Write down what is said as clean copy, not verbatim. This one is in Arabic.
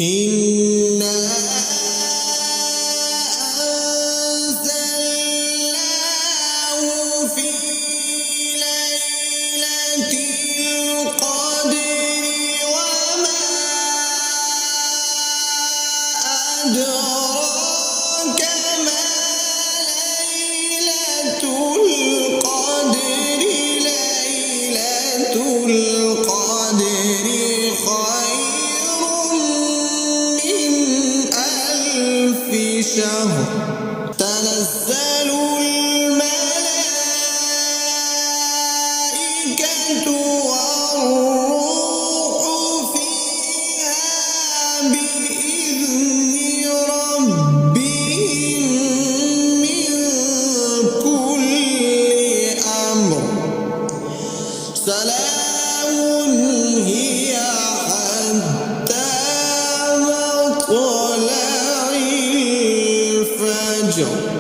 إنا أنزلناه في ليلة القدر وما أدراك ما ليلة القدر ليلة القدر خير من ألف شهر تنزل الملائكة والروح فيها بإذن ربهم من كل أمر سلام هي حتى مطلع الفجر.